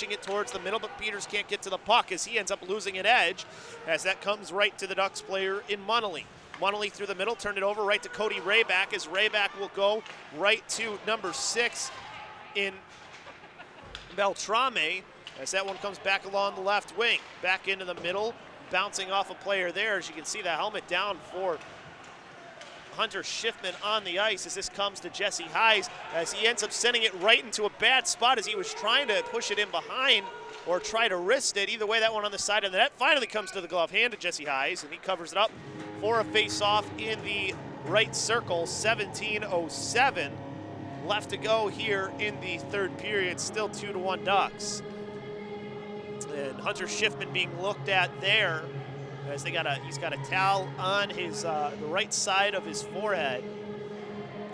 pitching it towards the middle, but Peters can't get to the puck as he ends up losing an edge as that comes right to the Ducks player in Munnelly. Munnelly through the middle, turned it over right to Cody Rayback as Rayback will go right to number 6 in Beltrame as that one comes back along the left wing. Back into the middle, bouncing off a player there. As you can see, the helmet down for Hunter Schiffman on the ice as this comes to Jesse Hayes as he ends up sending it right into a bad spot as he was trying to push it in behind or try to wrist it. Either way, that one on the side of the net finally comes to the glove hand to Jesse Hayes, and he covers it up for a face-off in the right circle. 17:07 left to go here in the third period. Still 2-1 Ducks. And Hunter Schiffman being looked at there as he's got a towel on his the right side of his forehead,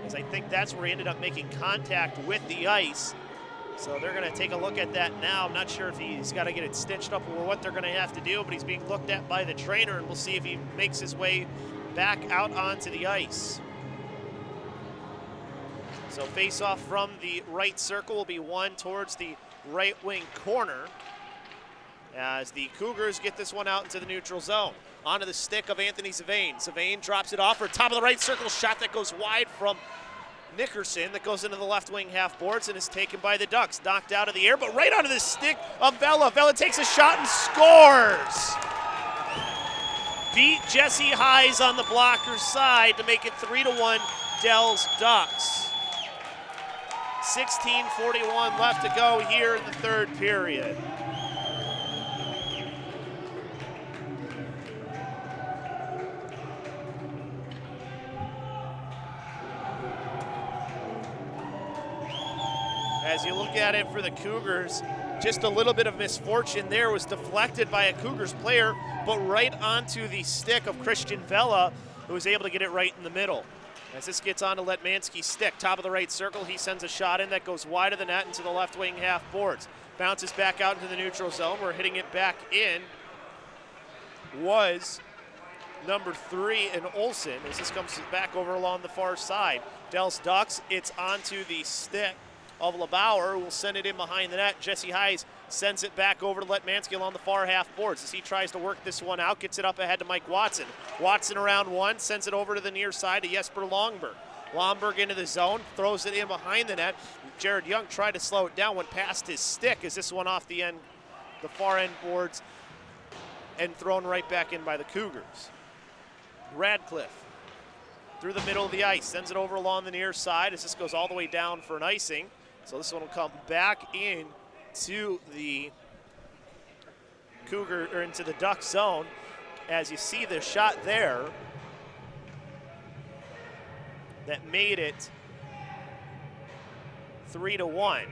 as I think that's where he ended up making contact with the ice. So they're going to take a look at that now. I'm not sure if he's got to get it stitched up or what they're going to have to do, but he's being looked at by the trainer, and we'll see if he makes his way back out onto the ice. So face-off from the right circle will be won towards the right wing corner as the Cougars get this one out into the neutral zone. Onto the stick of Anthony Zavane. Zavane drops it off for top of the right circle shot that goes wide from Nickerson that goes into the left wing half boards and is taken by the Ducks. Knocked out of the air, but right onto the stick of Vela. Vela takes a shot and scores. Beat Jesse Hayes on the blocker's side to make it 3-1 Dells Ducks. 16:41 left to go here in the third period. As you look at it for the Cougars, just a little bit of misfortune there, was deflected by a Cougars player, but right onto the stick of Christian Vela, who was able to get it right in the middle. As this gets onto Letmansky's stick, top of the right circle, he sends a shot in that goes wide of the net into the left wing half boards. Bounces back out into the neutral zone. We're hitting it back in was number 3 in Olsen as this comes back over along the far side. Dells Ducks, it's onto the stick of LeBauer, who will send it in behind the net. Jesse Hayes sends it back over to Letmansky along the far half boards as he tries to work this one out, gets it up ahead to Mike Watson. Watson around one, sends it over to the near side to Jesper Longberg. Longberg into the zone, throws it in behind the net. Jared Young tried to slow it down, went past his stick as this one off the end, the far end boards, and thrown right back in by the Cougars. Radcliffe through the middle of the ice, sends it over along the near side as this goes all the way down for an icing. So this one will come back in to the Cougar, or into the Duck zone. As you see the shot there that made it 3-1.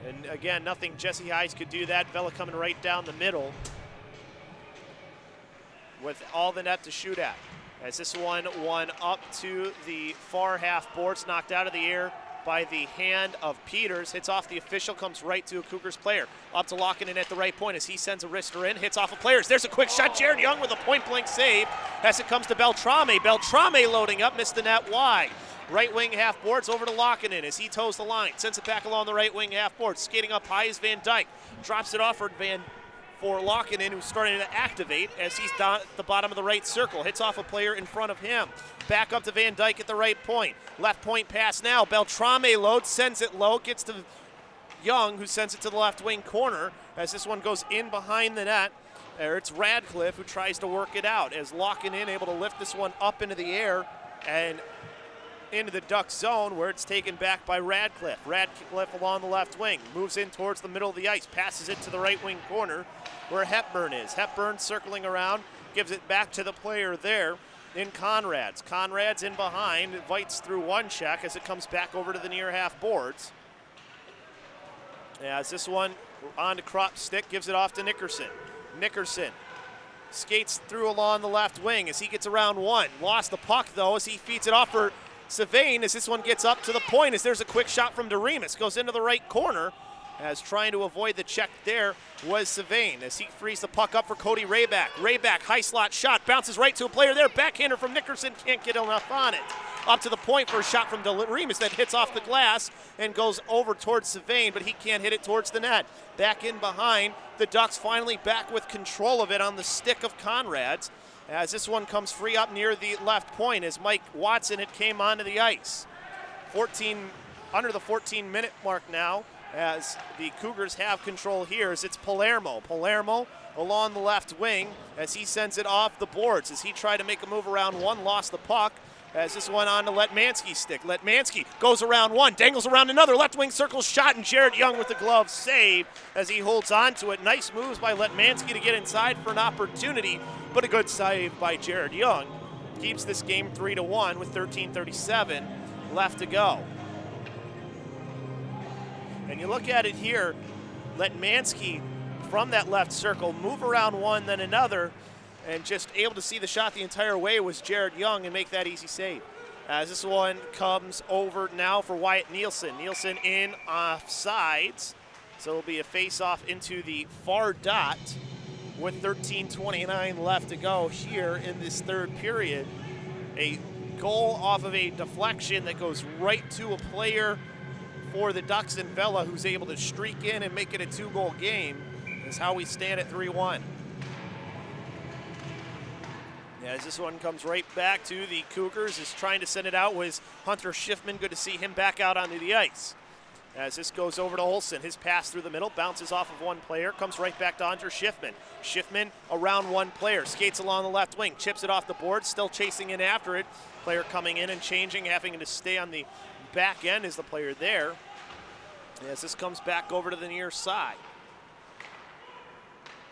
And again, nothing Jesse Hayes could do that. Vela coming right down the middle with all the net to shoot at. As this one up to the far half boards, knocked out of the air by the hand of Peters, hits off the official, comes right to a Cougars player. Up to Lockinen at the right point as he sends a wrister in, hits off of players. There's a quick shot. Jared Young with a point-blank save as it comes to Beltrame. Beltrame loading up, missed the net wide. Right wing half boards over to Lockinen as he toes the line, sends it back along the right wing half boards. Skating up high is Van Dyke, drops it off for Lockinen, who's starting to activate as he's down at the bottom of the right circle. Hits off a player in front of him. Back up to Van Dyke at the right point. Left point pass now. Beltrame loads, sends it low, gets to Young, who sends it to the left wing corner as this one goes in behind the net. It's Radcliffe who tries to work it out as Lockinen able to lift this one up into the air and into the Duck zone where it's taken back by Radcliffe. Radcliffe along the left wing, moves in towards the middle of the ice, passes it to the right wing corner where Hepburn is. Hepburn circling around, gives it back to the player there in Conrad's. Conrad's in behind, invites through one check as it comes back over to the near half boards. As this one on to Crop stick, gives it off to Nickerson. Nickerson skates through along the left wing as he gets around one. Lost the puck though as he feeds it off for Savane as this one gets up to the point as there's a quick shot from Doremus. Goes into the right corner as trying to avoid the check there was Savane as he frees the puck up for Cody Rayback. Rayback, high slot shot, bounces right to a player there. Backhander from Nickerson, can't get enough on it. up to the point for a shot from Remus that hits off the glass and goes over towards Savain, but he can't hit it towards the net. Back in behind, the Ducks finally back with control of it on the stick of Conrad's, as this one comes free up near the left point as Mike Watson, it came onto the ice. Under the 14-minute mark now, as the Cougars have control here, as it's Palermo. Palermo along the left wing as he sends it off the boards. As he tried to make a move around one, lost the puck. As this went on to Letmansky's stick. Letmansky goes around one, dangles around another. Left wing circle shot, and Jared Young with the glove save as he holds on to it. Nice moves by Letmansky to get inside for an opportunity, but a good save by Jared Young. Keeps this game 3-1 with 13:37 left to go. And you look at it here, Letmansky from that left circle, move around one, then another, and just able to see the shot the entire way was Jared Young and make that easy save. As this one comes over now for Wyatt Nielsen. Nielsen in offsides, so it'll be a face-off into the far dot with 13:29 left to go here in this third period. A goal off of a deflection that goes right to a player for the Ducks and Vela, who's able to streak in and make it a 2-goal game, is how we stand at 3-1. As this one comes right back to the Cougars, is trying to send it out was Hunter Schiffman. Good to see him back out onto the ice. As this goes over to Olsen, his pass through the middle, bounces off of one player, comes right back to Hunter Schiffman. Schiffman around one player, skates along the left wing, chips it off the board, still chasing in after it. Player coming in and changing, having to stay on the back end is the player there. As this comes back over to the near side.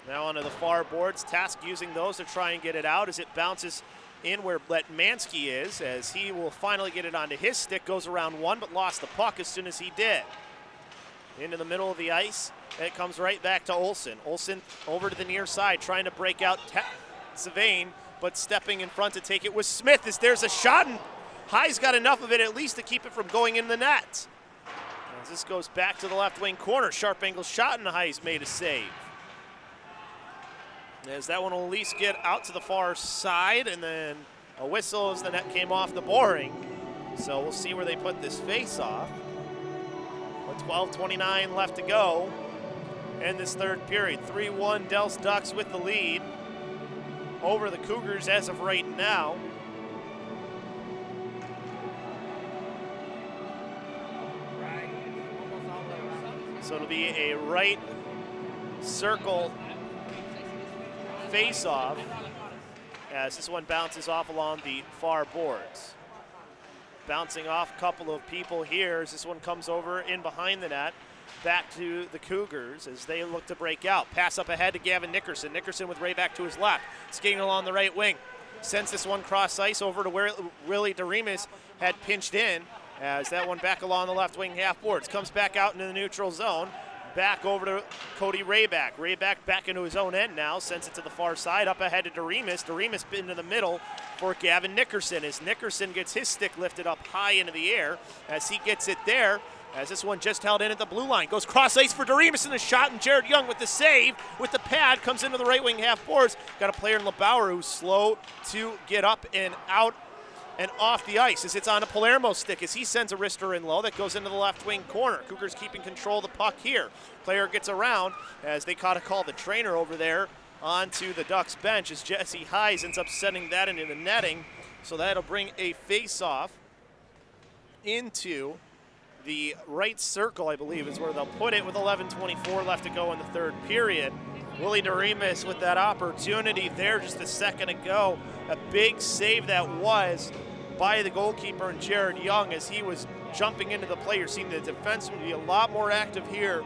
Now onto the far boards. Task using those to try and get it out as it bounces in where Letmansky is, as he will finally get it onto his stick. Goes around one, but lost the puck as soon as he did. Into the middle of the ice. And it comes right back to Olsen. Olsen over to the near side, trying to break out Savain, but stepping in front to take it was Smith, as there's a shot, and High's got enough of it at least to keep it from going in the net. As this goes back to the left wing corner, sharp angle shot, and High's made a save. As that one will at least get out to the far side, and then a whistle as the net came off the boring. So we'll see where they put this face off. With 12:29 left to go in this third period. 3-1 Dels Ducks with the lead over the Cougars as of right now. So it'll be a right circle face-off as this one bounces off along the far boards. Bouncing off a couple of people here as this one comes over in behind the net. Back to the Cougars as they look to break out. Pass up ahead to Gavin Nickerson. Nickerson with Ray back to his left. Skating along the right wing. Sends this one cross ice over to where Willie DeRemus had pinched in. As that one back along the left wing half boards. Comes back out into the neutral zone. Back over to Cody Rayback. Rayback back into his own end now. Sends it to the far side. Up ahead to DeRemus. DeRemus into the middle for Gavin Nickerson. As Nickerson gets his stick lifted up high into the air. As he gets it there. As this one just held in at the blue line. Goes cross ice for DeRemus in the shot. And Jared Young with the save. With the pad. Comes into the right wing half boards. Got a player in LeBauer who's slow to get up and out and off the ice as it's on a Palermo stick as he sends a wrister in low that goes into the left wing corner. Cougars keeping control of the puck here. Player gets around as they caught a call the trainer over there onto the Ducks bench as Jesse Highs ends up sending that into the netting. So that'll bring a face-off into the right circle, I believe, is where they'll put it with 11:24 left to go in the third period. Willie DeRemus with that opportunity there just a second ago. A big save that was by the goalkeeper and Jared Young as he was jumping into the play. You're seeing the defenseman be a lot more active here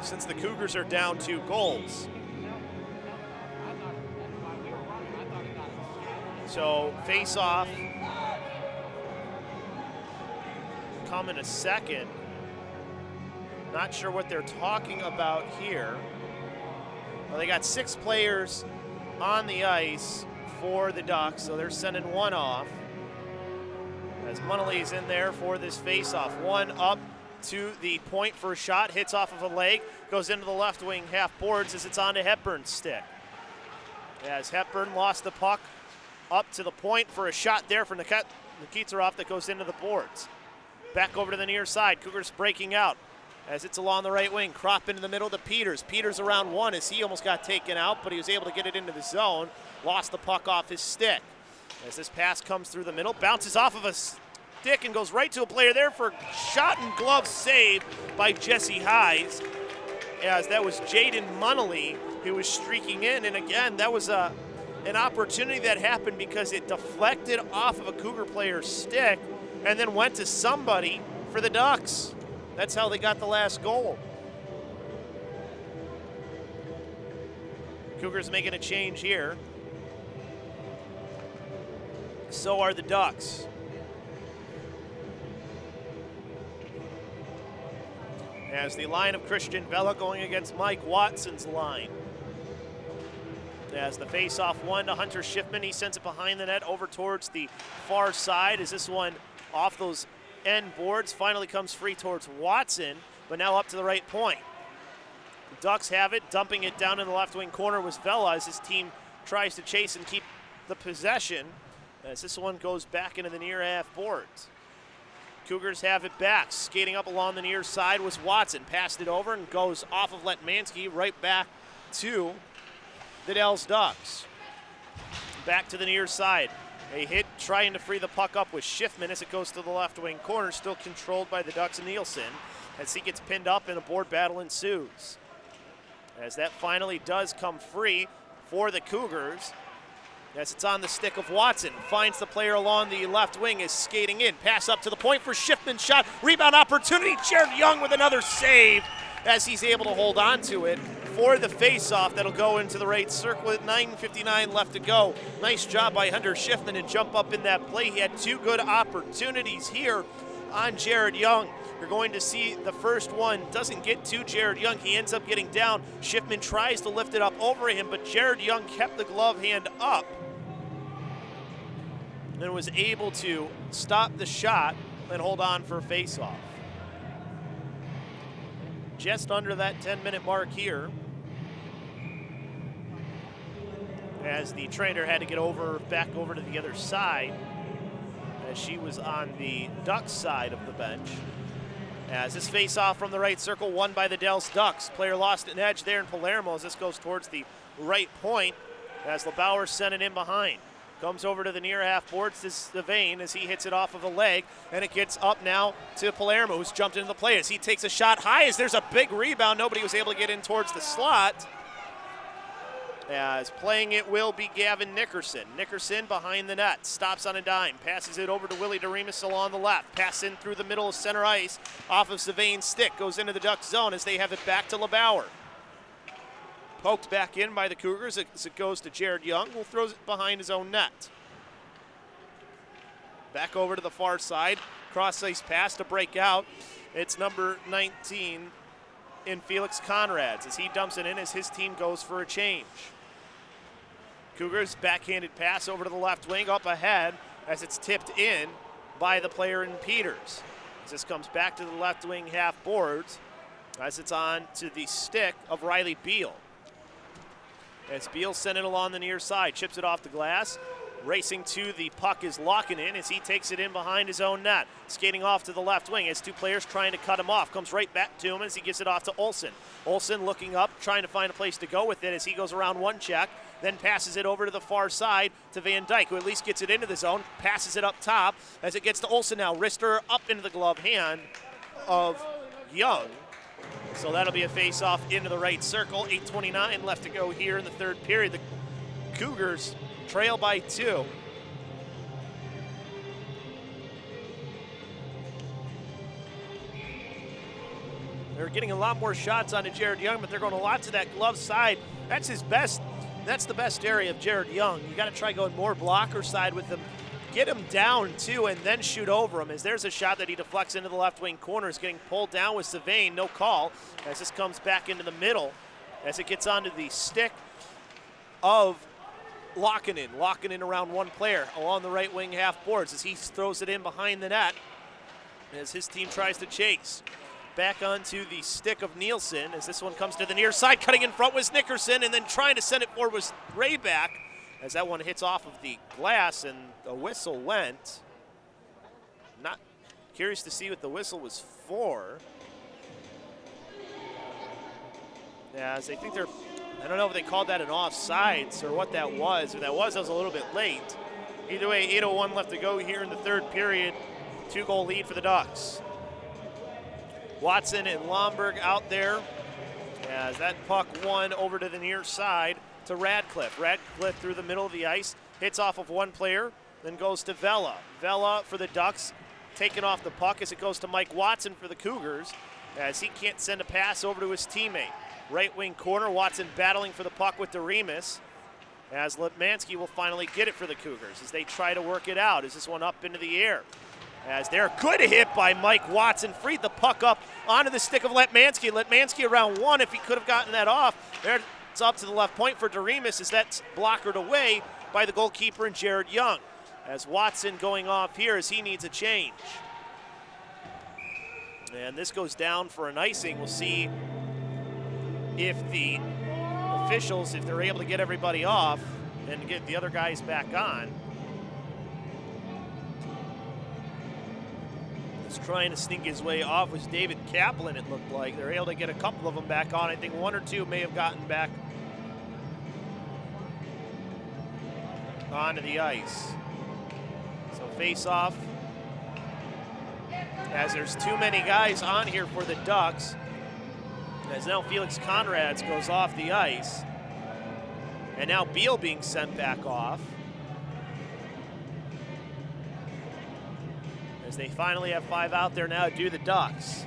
since the Cougars are down 2 goals. So face-off come in a second. Not sure what they're talking about here. Well, they got 6 players on the ice for the Ducks, so they're sending one off. As Munnelly's in there for this face-off. One up to the point for a shot, hits off of a leg, goes into the left wing half boards as it's onto Hepburn's stick. As Hepburn lost the puck up to the point for a shot there for Nikitarov that goes into the boards. Back over to the near side. Cougars breaking out as it's along the right wing. Crop into the middle to Peters. Peters around one as he almost got taken out, but he was able to get it into the zone. Lost the puck off his stick. As this pass comes through the middle, bounces off of a stick and goes right to a player there for a shot and glove save by Jesse Hayes. As that was Jaden Munnelly who was streaking in, and again, that was an opportunity that happened because it deflected off of a Cougar player's stick and then went to somebody for the Ducks. That's how they got the last goal. Cougars making a change here. So are the Ducks. As the line of Christian Vela going against Mike Watson's line. As the face-off one to Hunter Schiffman, he sends it behind the net over towards the far side as this one off those end boards finally comes free towards Watson, but now up to the right point. The Ducks have it, dumping it down in the left wing corner was Vela as his team tries to chase and keep the possession as this one goes back into the near half boards. Cougars have it back. Skating up along the near side was Watson. Passed it over and goes off of Letmansky right back to the Dells Ducks. Back to the near side. A hit trying to free the puck up with Schiffman as it goes to the left wing corner, still controlled by the Ducks and Nielsen as he gets pinned up and a board battle ensues. As that finally does come free for the Cougars. As it's on the stick of Watson, finds the player along the left wing, is skating in. Pass up to the point for Schiffman, shot, rebound opportunity. Jared Young with another save as he's able to hold on to it for the faceoff that'll go into the right circle with 9:59 left to go. Nice job by Hunter Schiffman to jump up in that play. He had two good opportunities here on Jared Young. You're going to see the first one doesn't get to Jared Young. He ends up getting down. Schiffman tries to lift it up over him, but Jared Young kept the glove hand up and was able to stop the shot and hold on for a faceoff. Just under that 10-minute mark here, as the trainer had to get back over to the other side, as she was on the Ducks side of the bench. As this face-off from the right circle, won by the Dells Ducks. Player lost an edge there in Palermo as this goes towards the right point, as LeBauer sent it in behind. Comes over to the near half boards to Savain as he hits it off of a leg, and it gets up now to Palermo, who's jumped into the play as he takes a shot high as there's a big rebound. Nobody was able to get in towards the slot. As playing it will be Gavin Nickerson. Nickerson behind the net, stops on a dime, passes it over to Willie DeRemus along the left, pass in through the middle of center ice, off of Savain's stick, goes into the Ducks zone as they have it back to LeBauer. Poked back in by the Cougars as it goes to Jared Young, who throws it behind his own net. Back over to the far side, cross-ice pass to break out. It's number 19 in Felix Conrads as he dumps it in as his team goes for a change. Cougars backhanded pass over to the left wing, up ahead as it's tipped in by the player in Peters. As this comes back to the left wing half boards as it's on to the stick of Riley Beal. As Beal sent it along the near side, chips it off the glass. Racing to the puck is Lockinen as he takes it in behind his own net. Skating off to the left wing as two players trying to cut him off. Comes right back to him as he gives it off to Olsen. Olsen looking up, trying to find a place to go with it as he goes around one check, then passes it over to the far side to Van Dyke, who at least gets it into the zone, passes it up top as it gets to Olsen now. Wrister up into the glove hand of Young. So that'll be a face-off into the right circle. 8:29 left to go here in the third period. The Cougars trail by 2. They're getting a lot more shots onto Jared Young, but they're going a lot to that glove side. That's his best. That's the best area of Jared Young. You got to try going more blocker side with him. Get him down too, and then shoot over him. As there's a shot that he deflects into the left wing corner. Is getting pulled down with Savain. No call. As this comes back into the middle, as it gets onto the stick of Lockinen. Lockinen around one player along the right wing half boards as he throws it in behind the net as his team tries to chase. Back onto the stick of Nielsen as this one comes to the near side. Cutting in front was Nickerson, and then trying to send it forward was Rayback as that one hits off of the glass and a whistle went. Not curious to see what the whistle was for. Yeah, as they think they're, I don't know if they called that an offsides or what that was. If that was a little bit late. Either way, 8:01 left to go here in the third period. 2-goal lead for the Ducks. Watson and Lomberg out there as that puck won over to the near side to Radcliffe. Radcliffe through the middle of the ice, hits off of one player, then goes to Vela. Vela for the Ducks, taking off the puck as it goes to Mike Watson for the Cougars as he can't send a pass over to his teammate. Right wing corner, Watson battling for the puck with Doremus as Letmansky will finally get it for the Cougars as they try to work it out. Is this one up into the air? As they're good hit by Mike Watson, freed the puck up onto the stick of Letmansky. Letmansky around one if he could have gotten that off. There, it's up to the left point for Doremus as that's blockered away by the goalkeeper and Jared Young. As Watson going off here as he needs a change. And this goes down for an icing. We'll see if the officials, if they're able to get everybody off and get the other guys back on. Trying to sneak his way off was David Kaplan, it looked like. They're able to get a couple of them back on. I think one or two may have gotten back onto the ice. So face off, as there's too many guys on here for the Ducks, as now Felix Conrads goes off the ice. And now Beal being sent back off. As they finally have 5 out there now do the Ducks.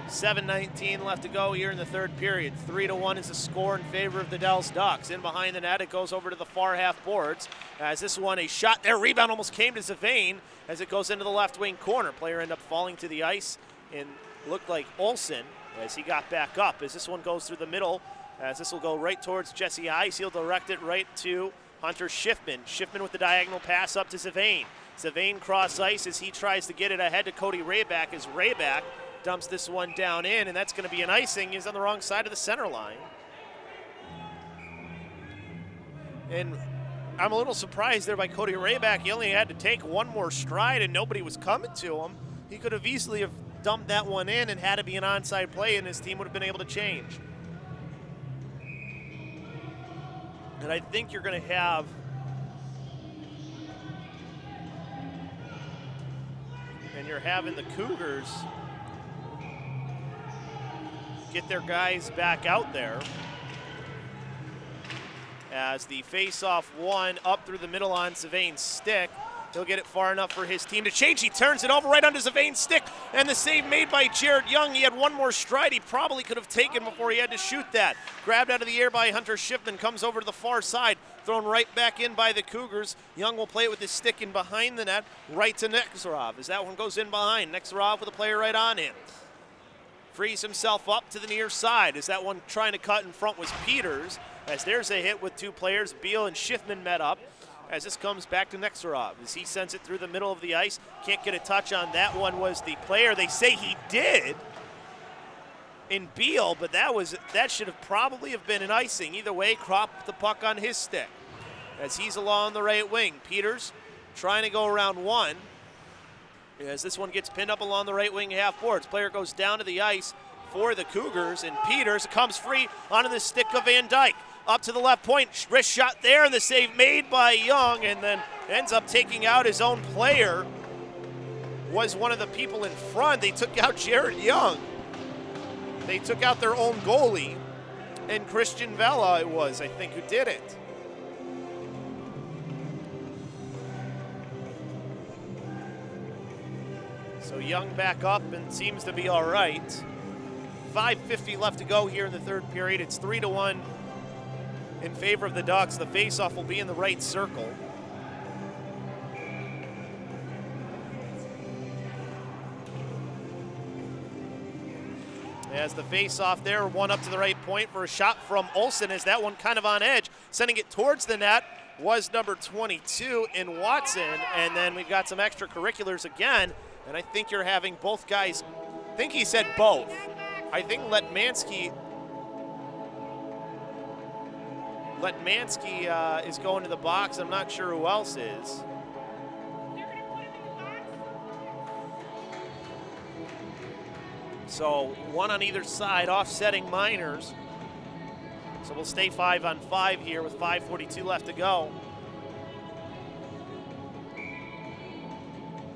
7:19 left to go here in the third period. 3-1 is the score in favor of the Dells Ducks. In behind the net, it goes over to the far half boards. As this one, a shot there, rebound almost came to Zavane as it goes into the left wing corner. Player ended up falling to the ice and looked like Olsen as he got back up. As this one goes through the middle, as this will go right towards Jesse Ice. He'll direct it right to Hunter Schiffman. Schiffman with the diagonal pass up to Zavane. Zavane cross ice as he tries to get it ahead to Cody Rayback as Rayback dumps this one down in, and that's going to be an icing. He's on the wrong side of the center line. And I'm a little surprised there by Cody Rayback. He only had to take one more stride and nobody was coming to him. He could have easily have dumped that one in and had to be an onside play and his team would have been able to change. And I think you're going to have you're having the Cougars get their guys back out there as the face-off one up through the middle on Zavane's stick. He'll get it far enough for his team to change. He turns it over right onto Zavane's stick, and the save made by Jared Young. He had one more stride he probably could have taken before he had to shoot that. Grabbed out of the air by Hunter Schiffman, comes over to the far side, thrown right back in by the Cougars. Young will play it with his stick in behind the net, right to Nexarov as that one goes in behind. Nexarov with a player right on him. Frees himself up to the near side as that one trying to cut in front was Peters. As there's a hit with two players, Beal and Schiffman met up. As this comes back to Nexarov as he sends it through the middle of the ice. Can't get a touch on that one was the player. They say he did in Beal, but that should have probably have been an icing. Either way, cropped the puck on his stick as he's along the right wing. Peters trying to go around one as this one gets pinned up along the right wing half boards. Player goes down to the ice for the Cougars, and Peters comes free onto the stick of Van Dyke. Up to the left point, wrist shot there, and the save made by Young, and then ends up taking out his own player. Was one of the people in front. They took out Jared Young. They took out their own goalie, and Christian Vela it was, I think, who did it. So Young back up and seems to be all right. 5:50 left to go here in the third period. It's 3-1 in favor of the Ducks. The faceoff will be in the right circle. As the faceoff there, one up to the right point for a shot from Olsen as that one kind of on edge. Sending it towards the net was number 22 in Watson. And then we've got some extracurriculars again. And I think you're having both guys, I think he said both. I think Letmansky is going to the box. I'm not sure who else is. So one on either side, offsetting Miners. So we'll stay 5-on-5 here with 5:42 left to go.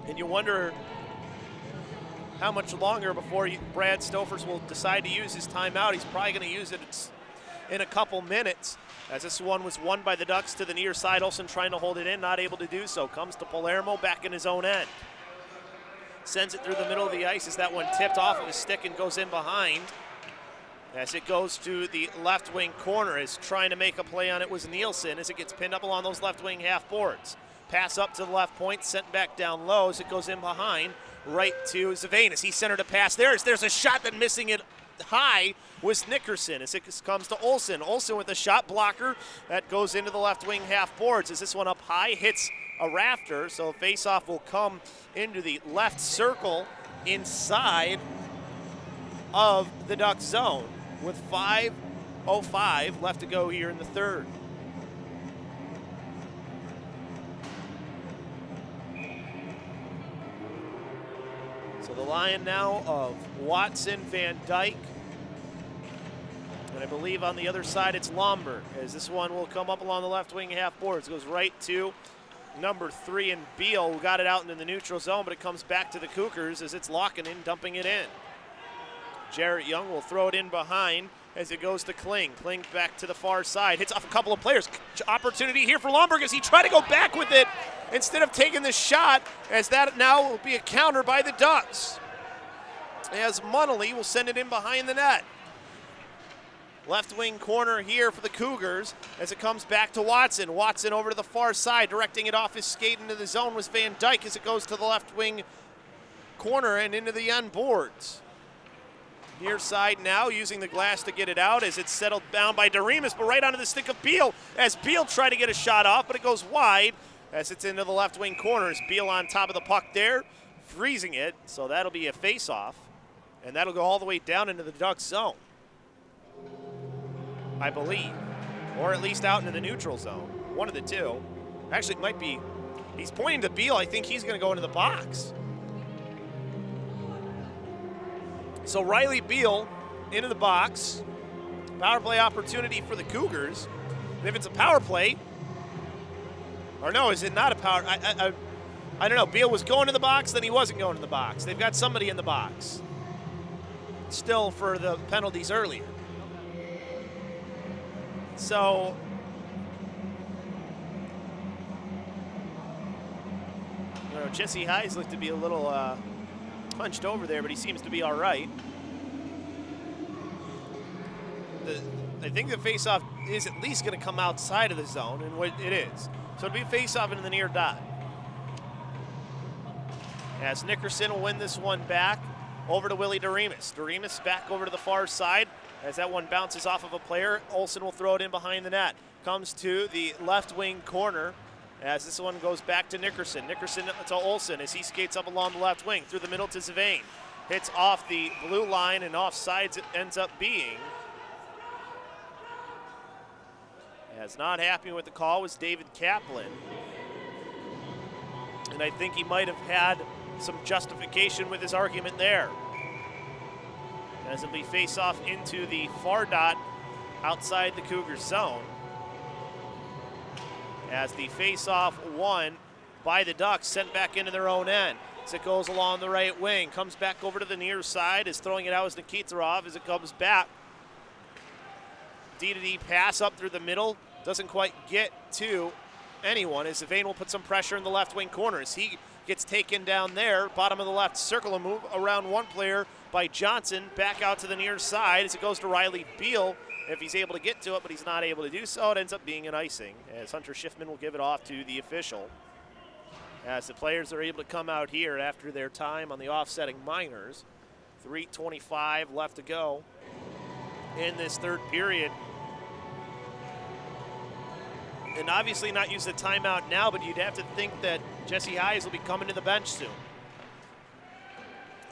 And you wonder how much longer before Brad Stofers will decide to use his timeout. He's probably going to use it in a couple minutes, as this one was won by the Ducks to the near side. Olsen trying to hold it in, not able to do so. Comes to Palermo back in his own end. Sends it through the middle of the ice as that one tipped off of his stick and goes in behind. As it goes to the left wing corner, is trying to make a play on it was Nielsen as it gets pinned up along those left wing half boards. Pass up to the left point, sent back down low as it goes in behind, right to Zavanis. He centered a pass there. There's a shot that missing it high was Nickerson as it comes to Olsen. Olsen with a shot blocker that goes into the left wing half boards as this one up high hits a rafter, so faceoff will come into the left circle inside of the Ducks zone with 5:05 left to go here in the third. So the line now of Watson, Van Dyke, and I believe on the other side it's Lomberg, as this one will come up along the left wing half boards. Goes right to number 3 and Beal, who got it out into the neutral zone, but it comes back to the Cougars as it's locking in, dumping it in. Jarrett Young will throw it in behind as it goes to Kling. Kling back to the far side, hits off a couple of players. Opportunity here for Lomberg as he tried to go back with it instead of taking the shot, as that now will be a counter by the Ducks. As Munnelly will send it in behind the net. Left wing corner here for the Cougars as it comes back to Watson. Watson over to the far side, directing it off his skate into the zone was Van Dyke as it goes to the left wing corner and into the end boards. Near side now, using the glass to get it out as it's settled down by Doremus, but right onto the stick of Beal as Beal tried to get a shot off, but it goes wide as it's into the left wing corner. As Beal on top of the puck there, freezing it, so that'll be a face-off, and that'll go all the way down into the Ducks zone, I believe, or at least out into the neutral zone. One of the two. Actually, it might be, he's pointing to Beal. I think he's going to go into the box. So Riley Beal into the box. Power play opportunity for the Cougars. And if it's a power play, or no, is it not a power? I don't know. Beal was going to the box, then he wasn't going to the box. They've got somebody in the box still for the penalties earlier. So you know, Jesse Hayes looked to be a little punched over there, but he seems to be all right. I think the faceoff is at least going to come outside of the zone, and what it is. So it'll be a faceoff into the near dot. As Nickerson will win this one back over to Willie Doremus. Doremus back over to the far side. As that one bounces off of a player, Olsen will throw it in behind the net. Comes to the left wing corner as this one goes back to Nickerson. Nickerson to Olsen as he skates up along the left wing through the middle to Zavain. Hits off the blue line and off sides it ends up being. As not happy with the call was David Kaplan. And I think he might have had some justification with his argument there. As it'll be face-off into the far dot outside the Cougars zone. As the face-off won by the Ducks, sent back into their own end. As it goes along the right wing, comes back over to the near side, is throwing it out as Nikitarov as it comes back. D-to-D pass up through the middle, doesn't quite get to anyone as Zavain will put some pressure in the left wing corner as he gets taken down there. Bottom of the left circle, a move around one player by Johnson, back out to the near side as it goes to Riley Beal. If he's able to get to it, but he's not able to do so, it ends up being an icing as Hunter Schiffman will give it off to the official. As the players are able to come out here after their time on the offsetting Miners. 3:25 left to go in this third period. And obviously not use the timeout now, but you'd have to think that Jesse Hayes will be coming to the bench soon.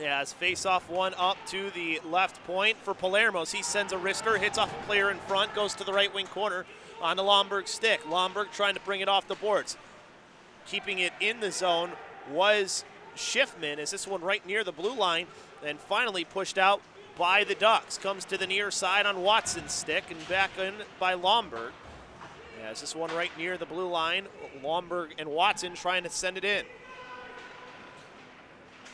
As face-off one up to the left point for Palermo. He sends a wrister, hits off a player in front, goes to the right wing corner on the Lomberg stick. Lomberg trying to bring it off the boards. Keeping it in the zone was Schiffman as this one right near the blue line and finally pushed out by the Ducks. Comes to the near side on Watson's stick and back in by Lomberg. As this one right near the blue line, Lomberg and Watson trying to send it in.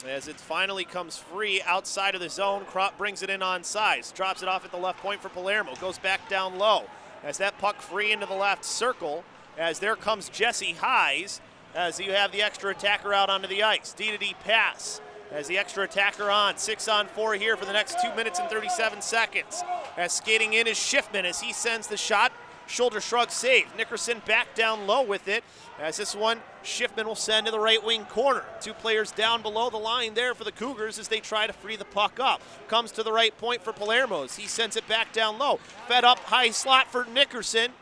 As it finally comes free outside of the zone, Crop brings it in on size. Drops it off at the left point for Palermo. Goes back down low. As that puck free into the left circle, as there comes Jesse Hayes, as you have the extra attacker out onto the ice. D-to-D pass. As the extra attacker on, 6-on-4 here for the next 2 minutes and 37 seconds. As skating in is Schiffman as he sends the shot. Shoulder shrug save. Nickerson back down low with it. As this one, Schiffman will send to the right wing corner. 2 players down below the line there for the Cougars as they try to free the puck up. Comes to the right point for Palermo as he sends it back down low. Fed up high slot for Nickerson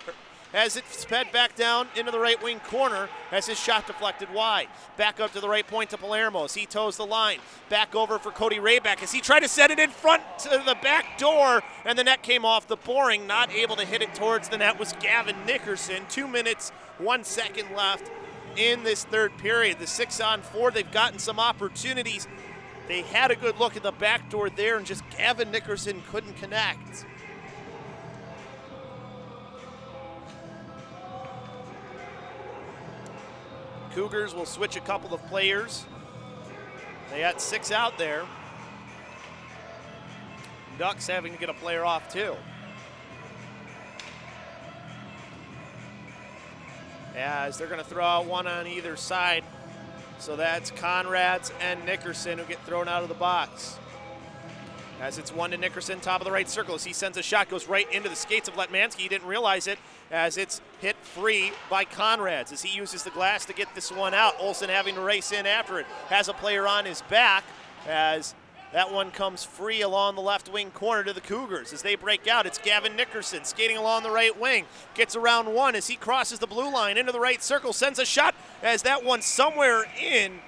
as it's fed back down into the right wing corner as his shot deflected wide. Back up to the right point to Palermo as he toes the line. Back over for Cody Rayback as he tried to set it in front to the back door, and the net came off the boring. Not able to hit it towards the net was Gavin Nickerson. 2 minutes, 1 second left in this third period. The 6-on-4, they've gotten some opportunities. They had a good look at the back door there, and just Gavin Nickerson couldn't connect. Cougars will switch a couple of players. They got 6 out there. Ducks having to get a player off too. As they're going to throw out one on either side. So that's Conrads and Nickerson who get thrown out of the box. As it's one to Nickerson, top of the right circle. As he sends a shot, goes right into the skates of Letmansky. He didn't realize it as it's hit free by Conrads as he uses the glass to get this one out. Olsen having to race in after it. Has a player on his back as that one comes free along the left wing corner to the Cougars. As they break out, it's Gavin Nickerson skating along the right wing. Gets around one as he crosses the blue line into the right circle. Sends a shot as that one somewhere in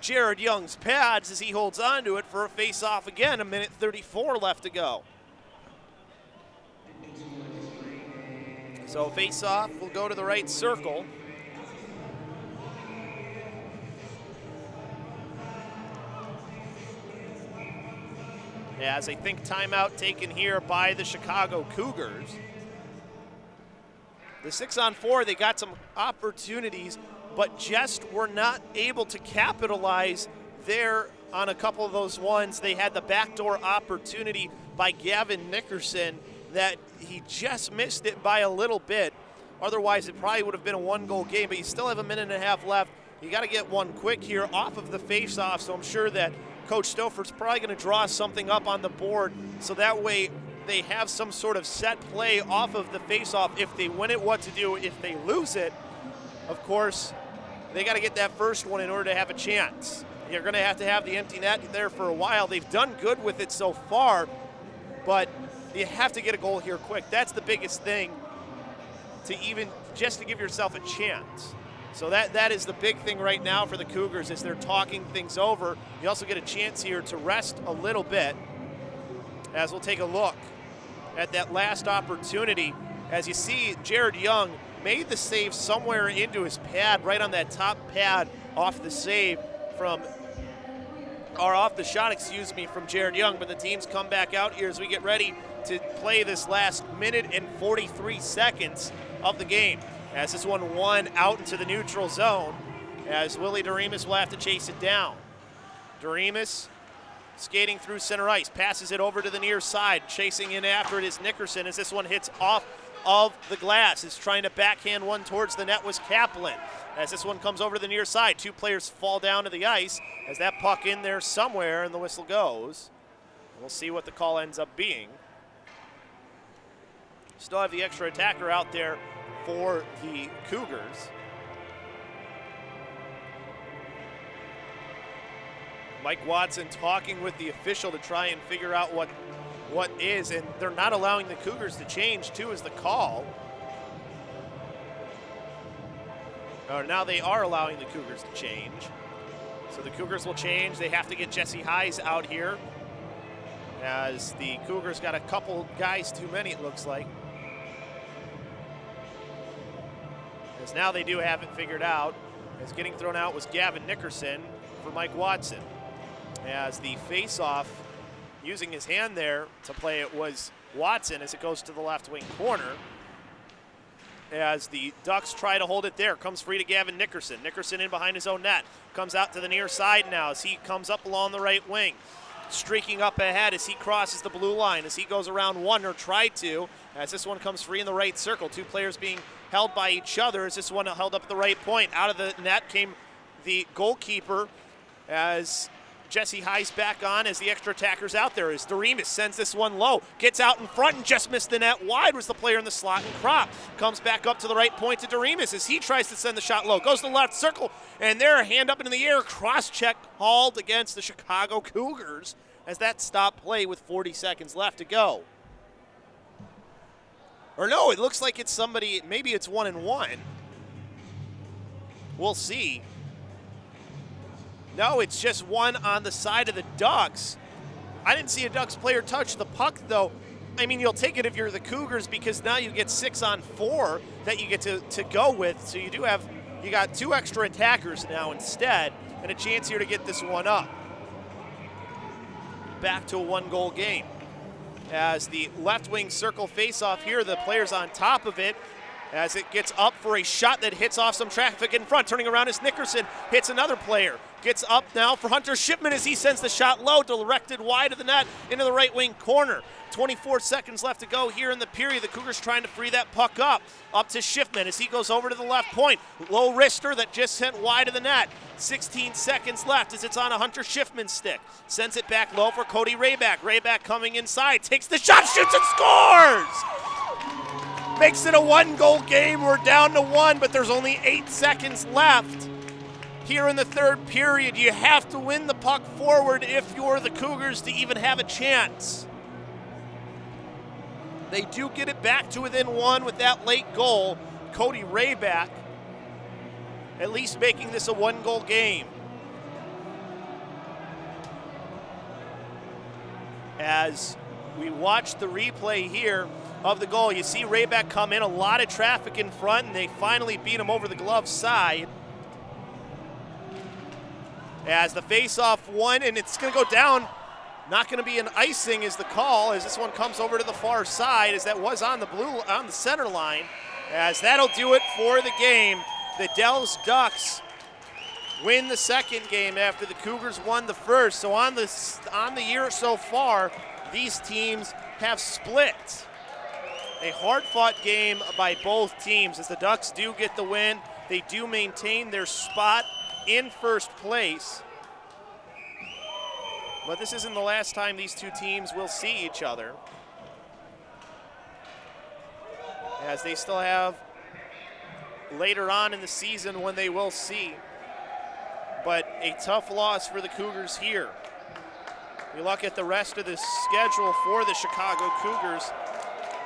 Jared Young's pads as he holds on to it for a face-off again. 1:34 left to go. So face-off will go to the right circle. As I think timeout taken here by the Chicago Cougars. The 6-on-4, they got some opportunities, but just were not able to capitalize there on a couple of those ones. They had the backdoor opportunity by Gavin Nickerson that he just missed it by a little bit. Otherwise, it probably would have been a 1-goal game, but you still have 1.5 minutes left. You got to get one quick here off of the face-off, so I'm sure that Coach Stouffer's probably going to draw something up on the board so that way they have some sort of set play off of the face-off. If they win it, what to do. If they lose it, of course, they got to get that first one in order to have a chance. You're going to have the empty net there for a while. They've done good with it so far, but you have to get a goal here quick. That's the biggest thing just to give yourself a chance. So that is the big thing right now for the Cougars as they're talking things over. You also get a chance here to rest a little bit as we'll take a look at that last opportunity. As you see, Jared Young made the save somewhere into his pad, right on that top pad off the shot from Jared Young, but the teams come back out here as we get ready to play this last 1:43 seconds of the game. As this one won out into the neutral zone, as Willie Doremus will have to chase it down. Doremus skating through center ice, passes it over to the near side. Chasing in after it is Nickerson as this one hits off of the glass. Is trying to backhand one towards the net was Kaplan. As this one comes over to the near side, 2 players fall down to the ice as that puck in there somewhere and the whistle goes. We'll see what the call ends up being. Still have the extra attacker out there for the Cougars. Mike Watson talking with the official to try and figure out what is, and they're not allowing the Cougars to change too is the call. Now they are allowing the Cougars to change. So the Cougars will change. They have to get Jesse Hayes out here as the Cougars got a couple guys too many, it looks like. As now they do have it figured out. As getting thrown out was Gavin Nickerson for Mike Watson. As the face-off using his hand there to play it was Watson as it goes to the left wing corner. As the Ducks try to hold it there, comes free to Gavin Nickerson. Nickerson in behind his own net, comes out to the near side now as he comes up along the right wing. Streaking up ahead as he crosses the blue line, as he goes around one, or tried to, as this one comes free in the right circle. Two players being held by each other as this one held up at the right point. Out of the net came the goalkeeper as Jesse High's back on as the extra attacker's out there. As Doremus sends this one low, gets out in front and just missed the net. Wide was the player in the slot, and Kropp comes back up to the right point to Doremus as he tries to send the shot low. Goes to the left circle, and there, hand up into the air, cross-check hauled against the Chicago Cougars as that stopped play with 40 seconds left to go. Or no, it looks like it's somebody, maybe it's 1-1. We'll see. No, it's just one on the side of the Ducks. I didn't see a Ducks player touch the puck, though. I mean, you'll take it if you're the Cougars because now you get 6-on-4 that you get to go with. So you got two extra attackers now instead, and a chance here to get this one up. Back to a one-goal game. As the left wing circle face-off here, the player's on top of it. As it gets up for a shot that hits off some traffic in front. Turning around is Nickerson, hits another player. Gets up now for Hunter Shipman as he sends the shot low, directed wide of the net into the right wing corner. 24 seconds left to go here in the period. The Cougars trying to free that puck up. Up to Shipman as he goes over to the left point. Low wrister that just sent wide of the net. 16 seconds left as it's on a Hunter Shipman stick. Sends it back low for Cody Rayback. Rayback coming inside, takes the shot, shoots and scores! Makes it a one-goal game. We're down to one, but there's only 8 seconds left. Here in the third period, you have to win the puck forward if you're the Cougars to even have a chance. They do get it back to within one with that late goal. Cody Rayback at least making this a one-goal game. As we watch the replay here of the goal, you see Rayback come in, a lot of traffic in front, and they finally beat him over the glove side. As the face-off won, and it's going to go down. Not going to be an icing is the call, as this one comes over to the far side, as that was on the center line. As that'll do it for the game. The Dells Ducks win the second game after the Cougars won the first. So on the year so far, these teams have split. A hard-fought game by both teams as the Ducks do get the win. They do maintain their spot in first place. But this isn't the last time these two teams will see each other, as they still have later on in the season when they will see. But a tough loss for the Cougars here. We look at the rest of the schedule for the Chicago Cougars.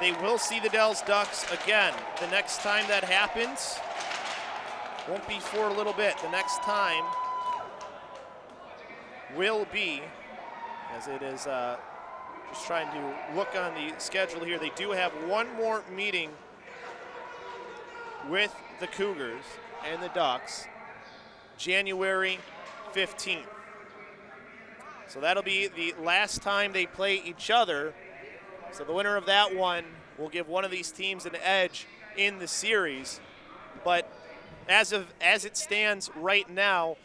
They will see the Dells Ducks again. The next time that happens won't be for a little bit. The next time will be, as it is just trying to look on the schedule here, they do have one more meeting with the Cougars and the Ducks, January 15th. So that'll be the last time they play each other. So the winner of that one will give one of these teams an edge in the series. But as it stands right now,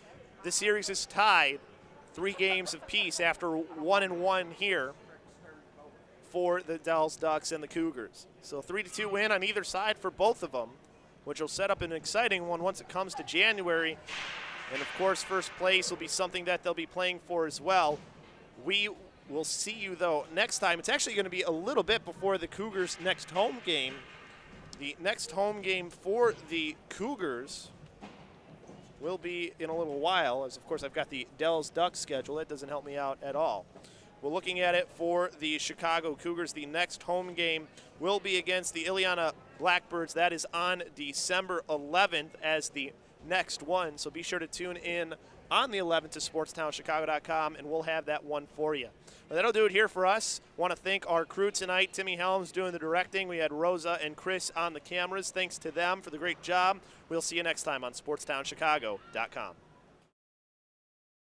the series is tied 3 games apiece after 1-1 here for the Dells Ducks and the Cougars. So 3-2 win on either side for both of them, which will set up an exciting one once it comes to January. And of course, first place will be something that they'll be playing for as well. We will see you, though, next time. It's actually going to be a little bit before the Cougars' next home game. The next home game for the Cougars will be in a little while, as of course I've got the Dells Ducks schedule. That doesn't help me out at all. We're looking at it for the Chicago Cougars. The next home game will be against the Ileana Blackbirds. That is on December 11th as the next one. So be sure to tune in on the 11th to sportstownchicago.com, and we'll have that one for you. Well, that'll do it here for us. Want to thank our crew tonight. Timmy Helms doing the directing. We had Rosa and Chris on the cameras. Thanks to them for the great job. We'll see you next time on sportstownchicago.com.